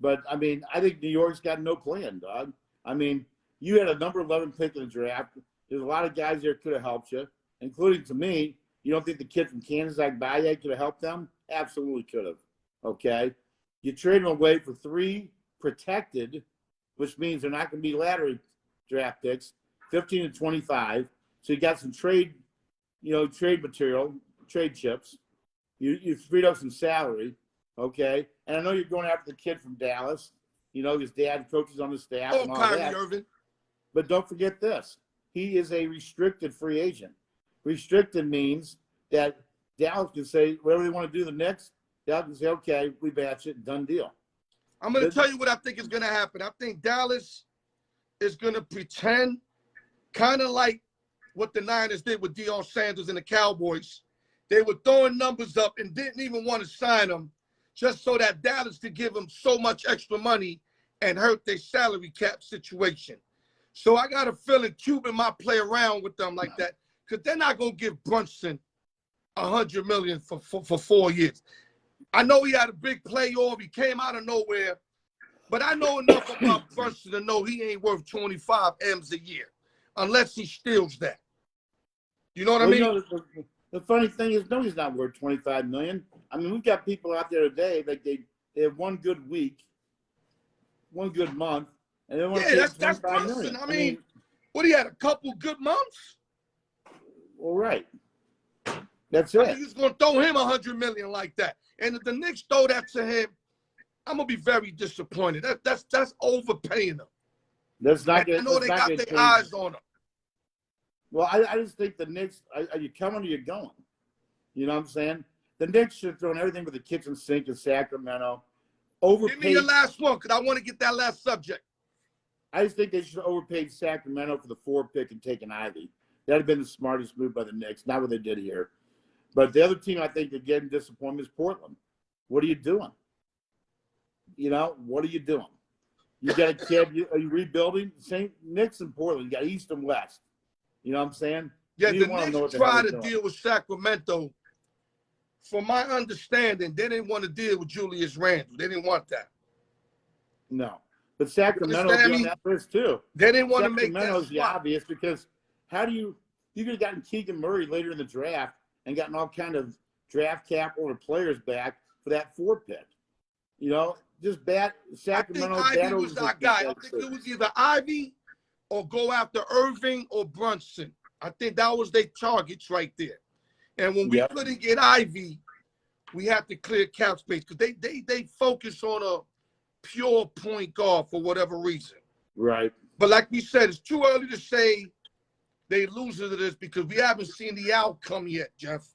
But, I mean, I think New York's got no plan, dog. I mean, you had a number 11 pick in the draft. There's a lot of guys there could have helped you, including, to me, you don't think the kid from Kansas, Agbaye, could have helped them? Absolutely could have, okay? You trade them away for 3 protected, which means they're not going to be lottery draft picks, 15 and 25. So you got some trade material, trade chips. You freed up some salary, okay? And I know you're going after the kid from Dallas. You know, his dad coaches on the staff and all Kyrie that. Irving. But don't forget this. He is a restricted free agent. Restricted means that Dallas can say whatever they want to do the Knicks. Dallas can say, okay, we batch it, done deal. I'm going to tell you what I think is going to happen. I think Dallas is going to pretend kind of like what the Niners did with Deion Sanders and the Cowboys. They were throwing numbers up and didn't even want to sign them just so that Dallas could give them so much extra money and hurt their salary cap situation. So I got a feeling Cuban might play around with them like that because they're not going to give Brunson $100 million for 4 years. I know he had a big playoff. He came out of nowhere. But I know enough about Brunson to know he ain't worth 25 M's a year unless he steals that. You know what I mean? You know, the funny thing is, no, he's not worth $25 million. I mean, we've got people out there today, like they have one good week, one good month, and they want to pay that's $25 Brunson. million. I mean, what, he had a couple good months? Well, right. That's it. I think he's going to throw him $100 million like that. And if the Knicks throw that to him, I'm going to be very disappointed. That's overpaying him. That's not I know they got their eyes on him. Well, I just think the Knicks, are you coming or you going? You know what I'm saying? The Knicks should have thrown everything with the kitchen sink in Sacramento. Overpaid. Give me your last one because I want to get that last subject. I just think they should have overpaid Sacramento for the 4 pick and taken Ivy. That would have been the smartest move by the Knicks, not what they did here. But the other team I think that getting disappointed is Portland. What are you doing? You know, what are you doing? You got a kid, are you rebuilding? Same Knicks and Portland. You got East and West. You know what I'm saying? Yeah, the Knicks tried to deal with Sacramento. From my understanding, they didn't want to deal with Julius Randle. They didn't want that. No. But Sacramento's on that list too. They didn't want to make that Sacramento's the swap. obvious because how do you could have gotten Keegan Murray later in the draft and gotten all kind of draft capital or players back for that 4 pick. You know, just bad Sacramento. I think Ivy was our guy. I think it was either Ivy or go after Irving or Brunson. I think that was their targets right there. And when we couldn't get Ivy, we had to clear cap space because they focus on a pure point guard for whatever reason. Right. But like we said, it's too early to say they lose to this because we haven't seen the outcome yet, Jeff.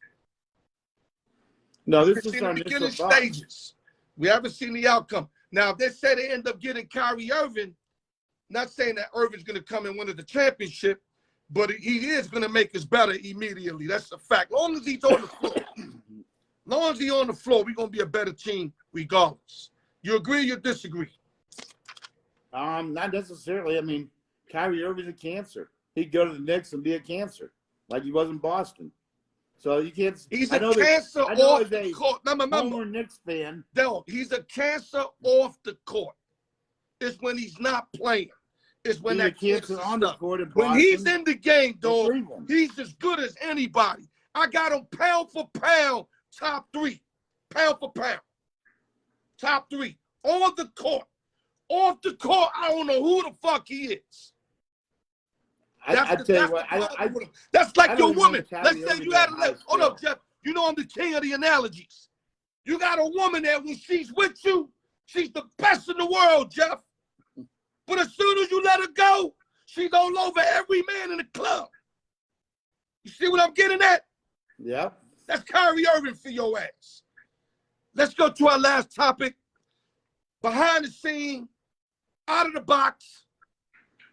No, this is in the beginning stages. We haven't seen the outcome. Now, if they say they end up getting Kyrie Irving, not saying that Irving's going to come and win the championship, but he is going to make us better immediately. That's a fact. Long as he's on the floor, we're going to be a better team regardless. You agree or you disagree? Not necessarily. I mean, Kyrie Irving's a cancer. He'd go to the Knicks and be a cancer, like he was in Boston. So you can't. He's a cancer off the court. Remember, Knicks fan. No, he's a cancer off the court. It's when he's not playing. It's when that cancer on the court. When he's in the game, dog, he's as good as anybody. I got him pound for pound, top 3. Pound for pound. Top 3. On the court. Off the court, I don't know who the fuck he is. That's like your woman. Let's say you had a hold up, Jeff. You know I'm the king of the analogies. You got a woman there when she's with you, she's the best in the world, Jeff. But as soon as you let her go, she's all over every man in the club. You see what I'm getting at? Yep. That's Kyrie Irving for your ass. Let's go to our last topic. Behind the scene, out of the box,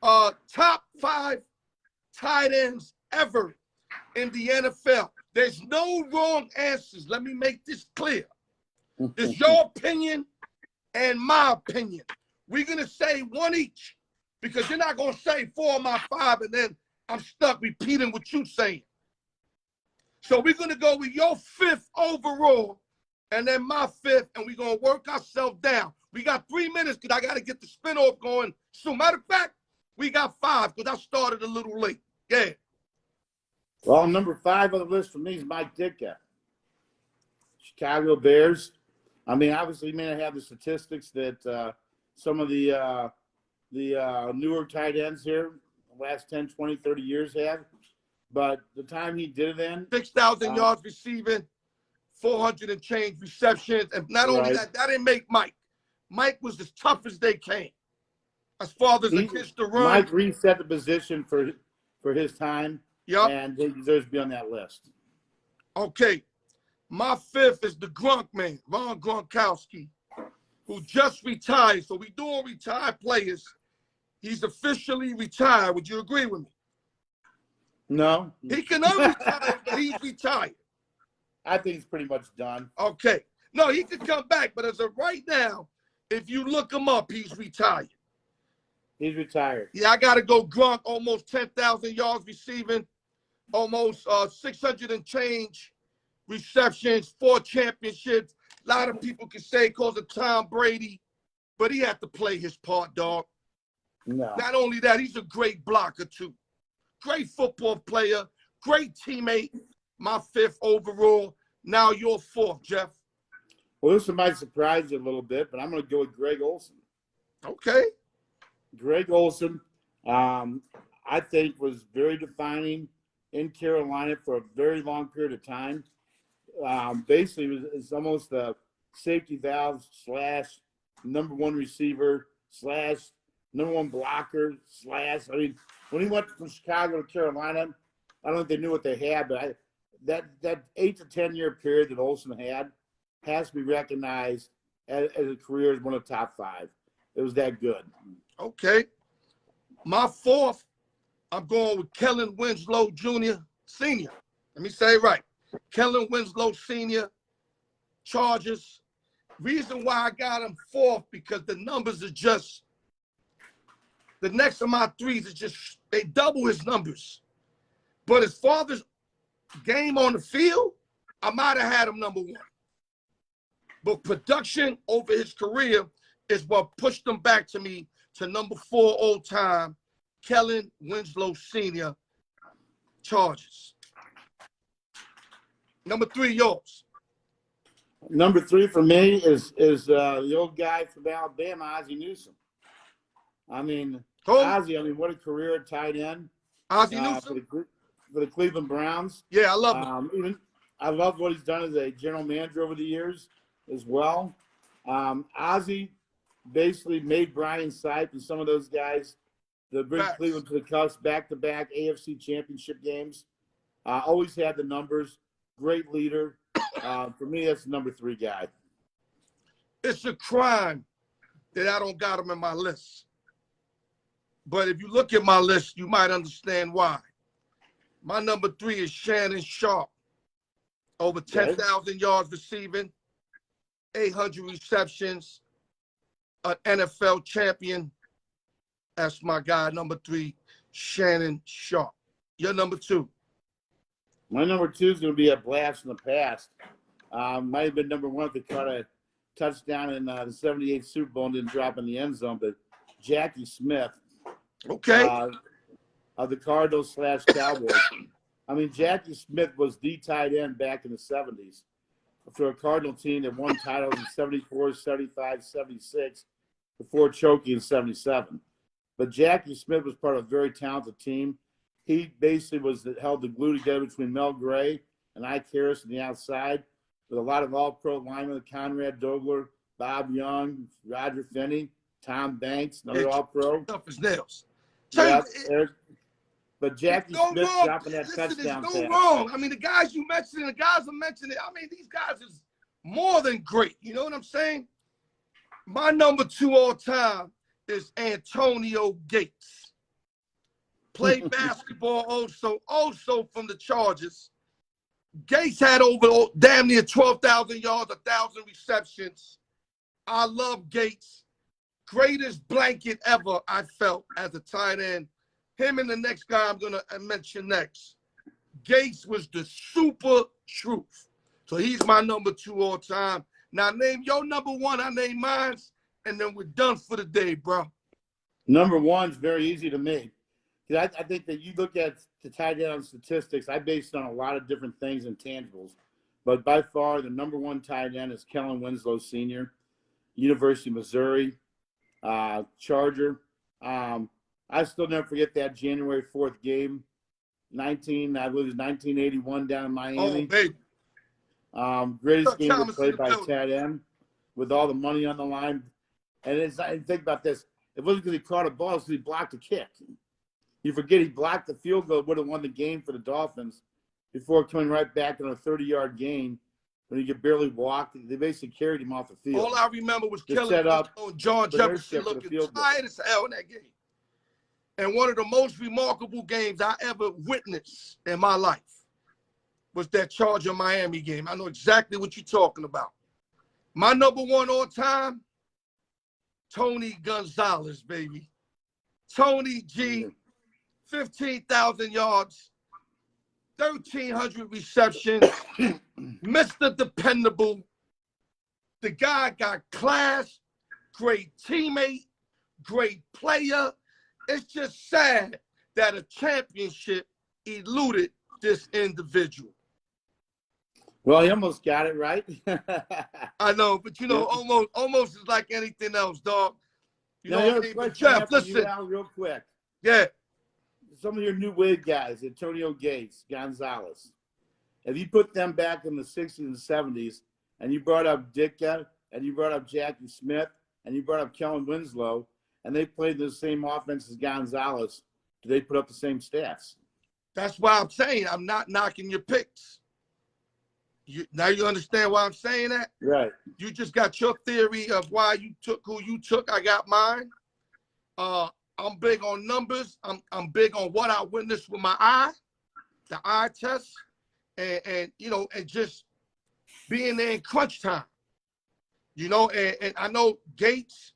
top 5 tight ends ever in the NFL. There's no wrong answers. Let me make this clear. It's your opinion and my opinion. We're going to say one each because you're not going to say 4 of my 5 and then I'm stuck repeating what you're saying. So we're going to go with your 5th overall and then my 5th, and we're going to work ourselves down. We got 3 minutes because I got to get the spin-off going. So matter of fact, we got 5 because I started a little late. Yeah. Well, number 5 on the list for me is Mike Ditka. Chicago Bears. I mean, obviously, he may not have the statistics that some of the newer tight ends here the last 10, 20, 30 years have. But the time he did it in. 6,000 yards receiving, 400 and change receptions. And not only that didn't make Mike. Mike was as tough as they came. As far as against the run. Mike reset the position for his time. Yep. And he deserves to be on that list. Okay. My 5th is the Grunk man, Ron Gronkowski, who just retired. So we doing retired players. He's officially retired. Would you agree with me? No. He can unretire, but he's retired. I think he's pretty much done. Okay. No, he could come back, but as of right now, if you look him up, he's retired. He's retired. Yeah, I got to go Gronk, almost 10,000 yards receiving, almost 600 and change receptions, 4 championships. A lot of people can say because of Tom Brady, but he had to play his part, dog. No. Not only that, he's a great blocker, too. Great football player, great teammate. My 5th overall. Now your 4th, Jeff. Well, this might surprise you a little bit, but I'm going to go with Greg Olsen. Okay. Greg Olsen, I think, was very defining in Carolina for a very long period of time. Basically, it's almost a safety valve / number 1 receiver / number 1 blocker / I mean, when he went from Chicago to Carolina, I don't think they knew what they had, but that 8 to 10 year period that Olsen had has to be recognized as a career as one of the top 5. It was that good. Okay. My 4th, I'm going with Kellen Winslow Jr. Sr. Let me say it right. Kellen Winslow Sr. Chargers. Reason why I got him 4th because the numbers are just, the next of my 3s is just, they double his numbers. But as far as game on the field, I might have had him number 1. But production over his career is what pushed him back to me to number 4 all time, Kellen Winslow Sr. Chargers. Number 3, yours. Number 3 for me is the old guy from Alabama, Ozzie Newsome. I mean, Ozzie, what a career at tight end. Ozzie Newsome? For the Cleveland Browns. Yeah, I love him. I love what he's done as a general manager over the years as well. Ozzie basically made Brian Sipe and some of those guys to bring Cleveland to the cusp, back-to-back AFC championship games. Always had the numbers. Great leader. For me, that's the number 3 guy. It's a crime that I don't got him in my list. But if you look at my list, you might understand why. My number 3 is Shannon Sharp. Over 10,000 yards receiving, 800 receptions, an NFL champion. That's my guy, number 3, Shannon Sharp. Your number 2. My number 2 is going to be a blast from the past. Might have been number 1 if they caught a touchdown in the 78 Super Bowl and didn't drop in the end zone, but Jackie Smith. Okay. Of the Cardinals / Cowboys. Jackie Smith was the tight end back in the 70s for a Cardinal team that won titles in 74, 75, 76, before choking in 77. But Jackie Smith was part of a very talented team. He basically held the glue together between Mel Gray and Ike Harris on the outside, with a lot of all-pro linemen, Conrad Dobler, Bob Young, Roger Finney. Tom Banks, another All-Pro. Tough as nails. Yeah, but Jackie no Smith wrong. dropping that Listen, touchdown there's no pass. wrong. I mean, the guys you mentioned and the guys I'm mentioning, I mean, these guys is more than great. You know what I'm saying? My number 2 all time is Antonio Gates. Played basketball also from the Chargers. Gates had over damn near 12,000 yards, 1,000 receptions. I love Gates. Greatest blanket ever I felt as a tight end. Him and the next guy I'm going to mention next. Gates was the super truth. So he's my number 2 all time. Now name your number 1, I name mine, and then we're done for the day, bro. Number 1's very easy to me. I think that you look at the tight end statistics, I based on a lot of different things and tangibles. But by far, the number 1 tight end is Kellen Winslow Sr., University of Missouri, Charger. I still never forget that January 4th game, I believe it was 1981 down in Miami. Oh, baby. Greatest game ever played by a tight end with all the money on the line. And think about this. It wasn't because he caught a ball, it's because he blocked a kick. You forget he blocked the field goal, would have won the game for the Dolphins before coming right back on a 30-yard gain when he could barely walk. They basically carried him off the field. All I remember was Kellen and John Jefferson looking tired as hell in that game. And one of the most remarkable games I ever witnessed in my life was that Charger-Miami game. I know exactly what you're talking about. My number 1 all time, Tony Gonzalez, baby. Tony G, 15,000 yards, 1,300 receptions, Mr. Dependable. The guy got class, great teammate, great player. It's just sad that a championship eluded this individual. Well, he almost got it right. I know, but you know, almost is like anything else, dog. You know what I mean? But Jeff, listen. Real quick. Yeah. Some of your new wave guys, Antonio Gates, Gonzalez. If you put them back in the 60s and 70s, and you brought up Ditka, and you brought up Jackie Smith, and you brought up Kellen Winslow, and they played the same offense as Gonzalez, do they put up the same stats? That's why I'm saying I'm not knocking your picks. Now you understand why I'm saying that? Right. You just got your theory of why you took who you took. I got mine. I'm big on numbers. I'm big on what I witnessed with my eye, the eye test, and you know, and just being there in crunch time. You know, and I know Gates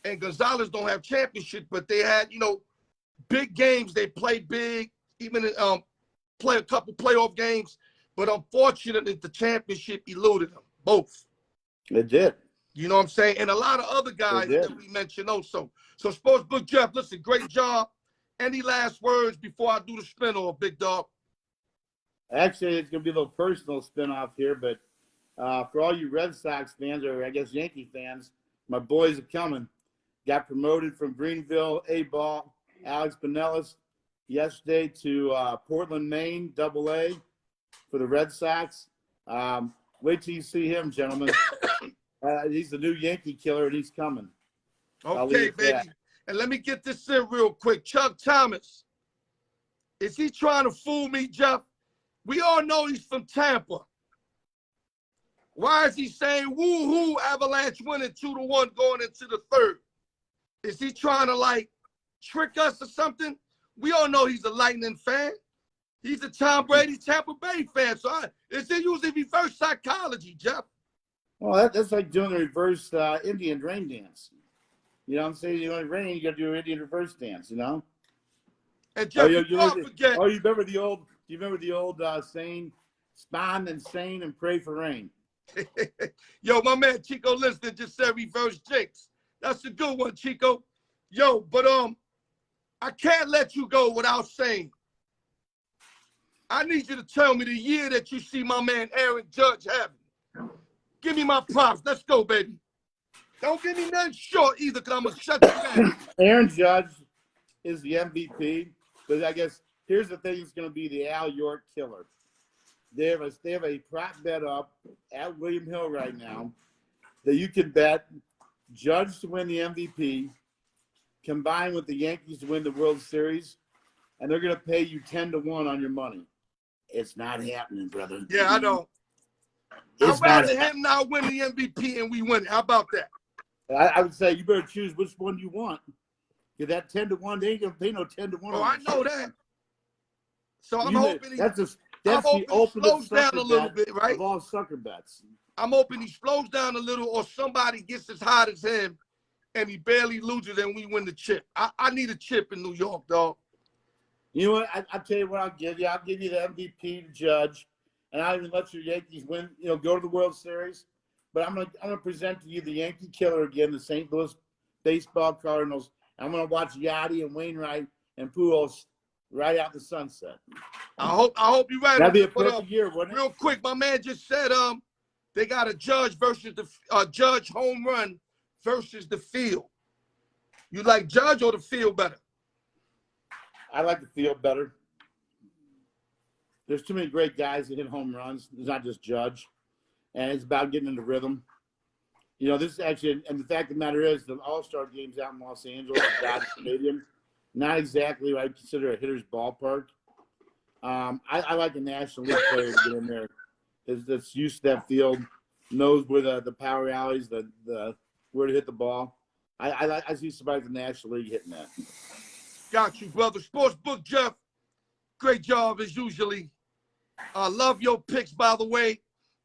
and Gonzalez don't have championships, but they had, you know, big games. They played big, even play a couple playoff games. But unfortunately, the championship eluded them, both. It did. You know what I'm saying? And a lot of other guys that we mentioned also. So, Sportsbook Jeff, listen, great job. Any last words before I do the spin-off, big dog? Actually, it's going to be a little personal spin-off here, but for all you Red Sox fans, or I guess Yankee fans, my boys are coming. Got promoted from Greenville A-ball, Alex Pinellas, yesterday to Portland, Maine, AA for the Red Sox. Wait till you see him, gentlemen. He's the new Yankee killer, and he's coming. Okay, baby. And let me get this in real quick. Chuck Thomas, is he trying to fool me, Jeff? We all know he's from Tampa. Why is he saying woo-hoo, Avalanche winning 2-1 going into the third? Is he trying to, like, trick us or something? We all know he's a Lightning fan. He's a Tom Brady Tampa Bay fan. So it's usually reverse psychology, Jeff. Well, that's like doing the reverse Indian rain dance. You know what I'm saying? You want to rain, you got to do an Indian reverse dance, you know? And Jeff, you forget. Oh, you remember the old saying, spawn and sane and pray for rain? Yo, my man Chico Lister just said reverse jinx. That's a good one, Chico. Yo, but I can't let you go without saying, I need you to tell me the year that you see my man Aaron Judge having. Give me my props. Let's go, baby. Don't give me nothing short either, because I'm going to shut you down. Aaron Judge is the MVP, but I guess here's the thing that's going to be the Al York killer. They have a prop bet up at William Hill right now that you can bet Judge to win the MVP, combined with the Yankees to win the World Series, and they're going to pay you 10-1 on your money. It's not happening, brother. Yeah, I know. It's I'd rather him not win the MVP and we win it. How about that? I would say you better choose which one you want. Because that 10-1, they ain't going to pay no 10-1. Oh, I know that. So I'm hoping that's the ultimate slows down sucker a little bet bit, right? of all sucker bets. I'm hoping he slows down a little, or somebody gets as hot as him and he barely loses and we win the chip. I need a chip in New York, dog. You know what? I'll tell you what I'll give you. I'll give you the MVP to Judge, and I'll even let your Yankees win, go to the World Series. But I'm gonna present to you the Yankee killer again, the St. Louis Baseball Cardinals. I'm gonna watch Yachty and Wainwright and Pujols right out the sunset. I hope you're right. That'd be a perfect year, wouldn't it? Real quick, my man just said they got a Judge versus the Judge home run versus the field. You like Judge or the field better? I like the field better. There's too many great guys that hit home runs. It's not just Judge, and it's about getting into rhythm. This is actually, and the fact of the matter is, the All-Star game's out in Los Angeles, Dodger Stadium. Not exactly what I consider a hitter's ballpark. I like a National League player to get in there that's used to that field, knows where the power alleys, the where to hit the ball. I see somebody in the National League hitting that. Got you, brother. Sportsbook Jeff, great job as usually. I love your picks, by the way.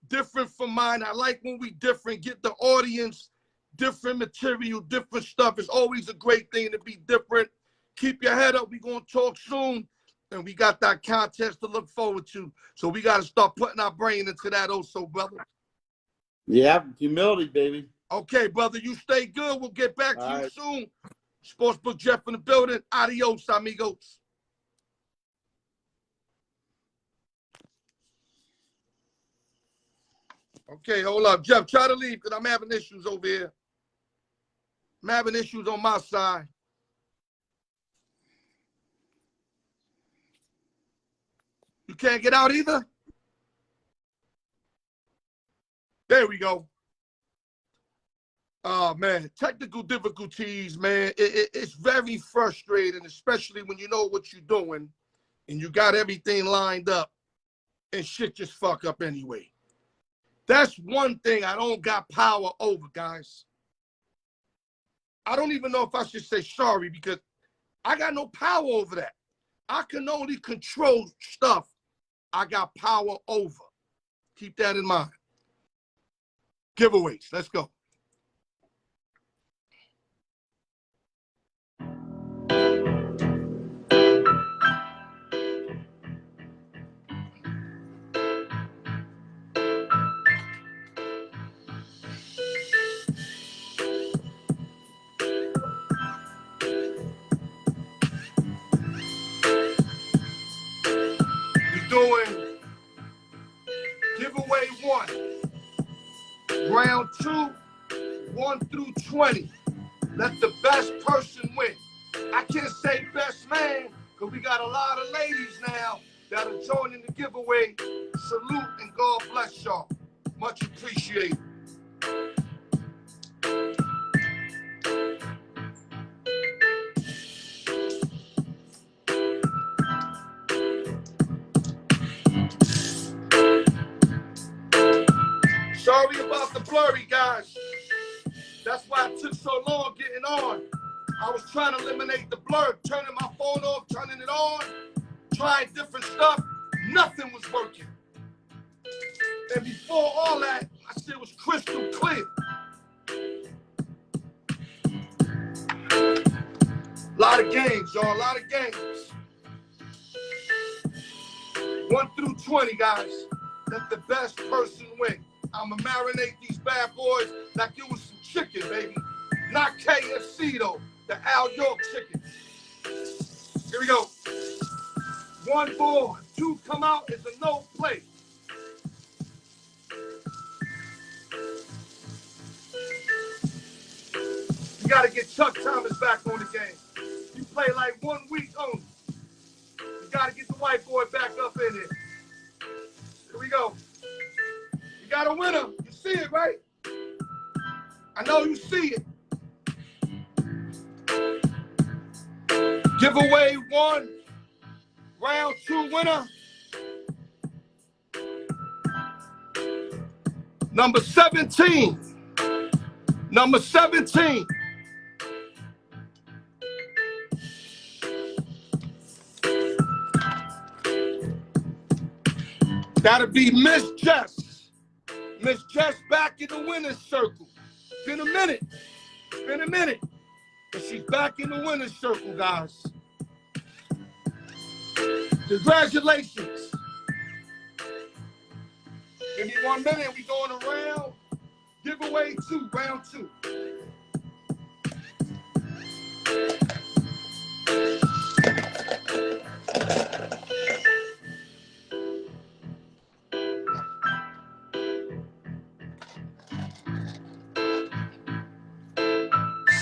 Different from mine. I like when we different. Get the audience different material, different stuff. It's always a great thing to be different. Keep your head up. We're going to talk soon. And we got that contest to look forward to. So we got to start putting our brain into that also, brother. Yeah, humility, baby. Okay, brother. You stay good. We'll get back to you soon. Sportsbook Jeff in the building. Adios, amigos. Okay, hold up. Jeff, try to leave because I'm having issues over here. I'm having issues on my side. You can't get out either? There we go. Oh, man. Technical difficulties, man. It's very frustrating, especially when you know what you're doing and you got everything lined up and shit just fuck up anyway. That's one thing I don't got power over, guys. I don't even know if I should say sorry because I got no power over that. I can only control stuff I got power over. Keep that in mind. Giveaways. Let's go. Doing giveaway 1, round 2, 1 through 20. Let the best person win. I can't say best man because we got a lot of ladies now that are joining the giveaway. Salute and God bless y'all. Much appreciated. Sorry about the blurry, guys. That's why it took so long getting on. I was trying to eliminate the blur, turning my phone off, turning it on, trying different stuff. Nothing was working. And before all that, my shit was crystal clear. A lot of games, y'all, a lot of games. 1 through 20, guys. Let the best person win. I'ma marinate these bad boys like it was some chicken, baby. Not KFC, though. The Al York chicken. Here we go. 1 ball. 2 come out. It's a no play. You got to get Chuck Thomas back on the game. You play like 1 week only. You got to get the white boy back up in here. Here we go. You got a winner. You see it, right? I know you see it. Giveaway 1, round 2 winner. Number 17. Number 17. That'll be Miss Jess. Miss Jess back in the winner's circle. Been a minute. Been a minute. But she's back in the winner's circle, guys. Congratulations. Give me 1 minute. We going around. Giveaway 2, round 2.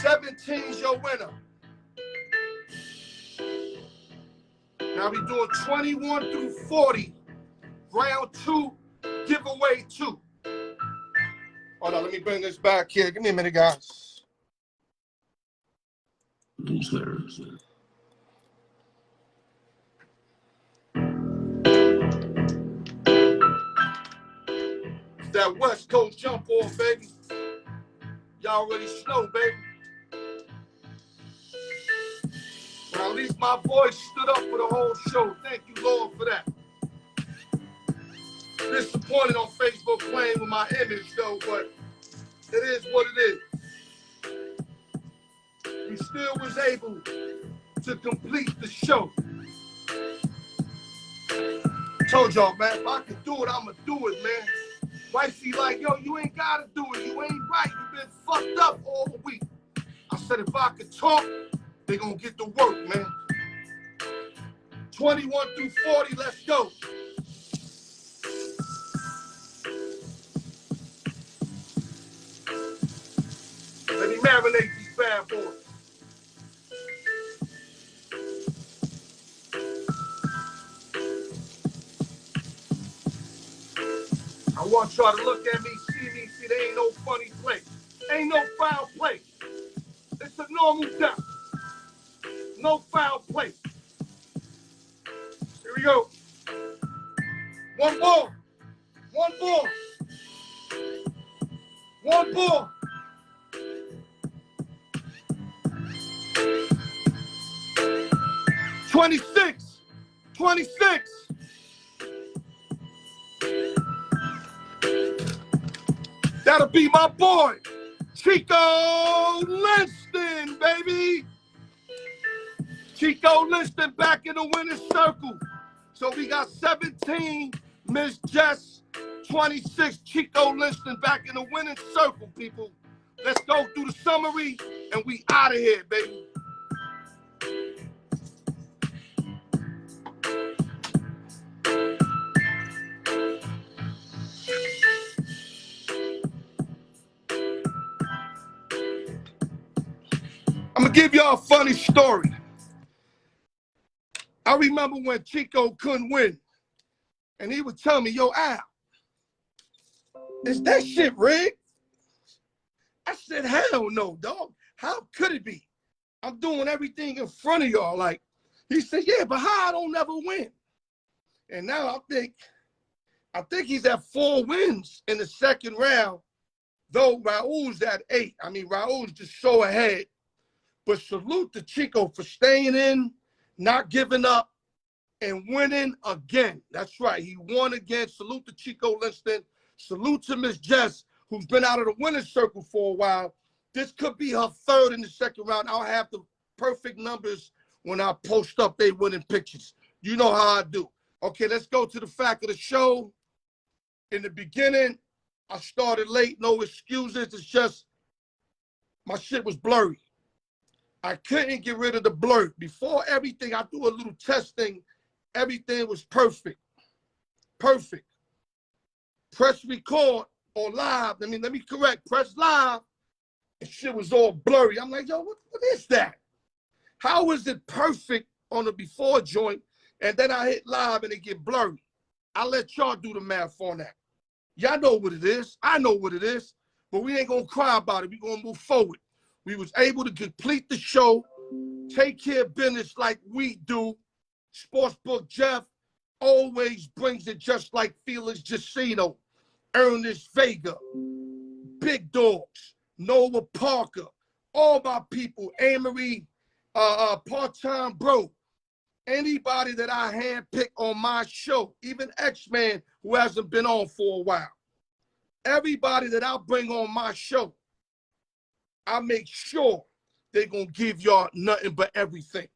Seventeen's your winner. Now we doing 21 through 40. Round 2, giveaway 2. Hold on, let me bring this back here. Give me a minute, guys. It's that West Coast jump off, baby. Y'all already know, baby. Well, at least my voice stood up for the whole show. Thank you, Lord, for that. Disappointed on Facebook playing with my image, though, but it is what it is. We still was able to complete the show. Told y'all, man, if I could do it, I'ma do it, man. Wifey like, yo, you ain't gotta do it. You ain't right. You been fucked up all week. I said, if I could talk, they gonna get to work, man. 21 through 40, let's go. Let me marinate these bad boys. I want y'all to look at me, see, there ain't no funny place. Ain't no foul play. It's a normal death. No foul play. Here we go. One ball. One ball. One ball. '26. 26. That'll be my boy, Chico Linston, baby. Chico Linston back in the winner's circle. So we got 17, Miss Jess, 26, Chico Linston back in the winner's circle, people. Let's go through the summary and we out of here, baby. I'm gonna give y'all a funny story. I remember when Chico couldn't win, and he would tell me, yo, Al, is that shit rigged? I said, hell no, dog. How could it be? I'm doing everything in front of y'all. Like, he said, yeah, but how I don't never win? And now I think he's at 4 wins in the second round, though Raul's at 8. I mean, Raul's just so ahead. But salute to Chico for staying in, not giving up, and winning again. That's right. He won again. Salute to Chico Linston. Salute to Miss Jess, who's been out of the winner's circle for a while. This could be her 3rd in the second round. I'll have the perfect numbers when I post up they winning pictures. You know how I do. Okay, let's go to the fact of the show. In the beginning, I started late. No excuses. It's just my shit was blurry. I couldn't get rid of the blur. Before everything, I do a little testing. Everything was perfect. Perfect. Press record or live. Let me correct. Press live. And shit was all blurry. I'm like, yo, what is that? How is it perfect on the before joint? And then I hit live and it get blurry. I'll let y'all do the math on that. Y'all know what it is. I know what it is. But we ain't going to cry about it. We're going to move forward. We was able to complete the show Take care of business like we do. Sportsbook Jeff always brings it just like Felix Jacino, Ernest Vega, Big Dogs, Noah Parker, all my people, Amory, part-time bro, anybody that I handpick on my show, even X-Man who hasn't been on for a while. Everybody that I bring on my show, I make sure they're going to give y'all nothing but everything.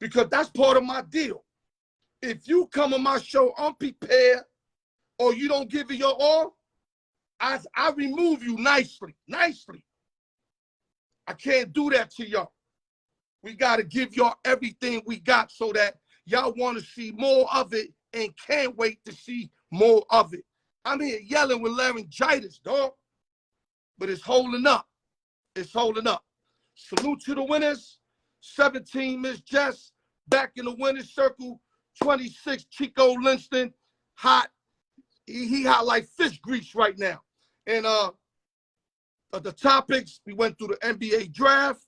Because that's part of my deal. If you come on my show unprepared or you don't give it your all, I remove you nicely. I can't do that to y'all. We got to give y'all everything we got so that y'all want to see more of it and can't wait to see more of it. I'm here yelling with laryngitis, dog. But it's holding up. It's holding up. Salute to the winners. 17, Miss Jess. Back in the winner's circle. 26, Chico Linston. Hot. He hot like fish grease right now. And the topics, we went through the NBA draft.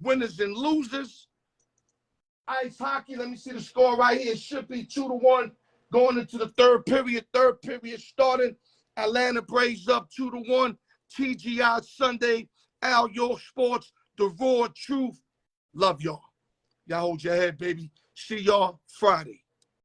Winners and losers. Ice hockey, let me see the score right here. It should be 2-1 going into the third period. Third period starting. Atlanta Braves up 2-1. TGI Sunday. Al York Sports. The Raw Truth. Love y'all. Y'all hold your head, baby. See y'all Friday.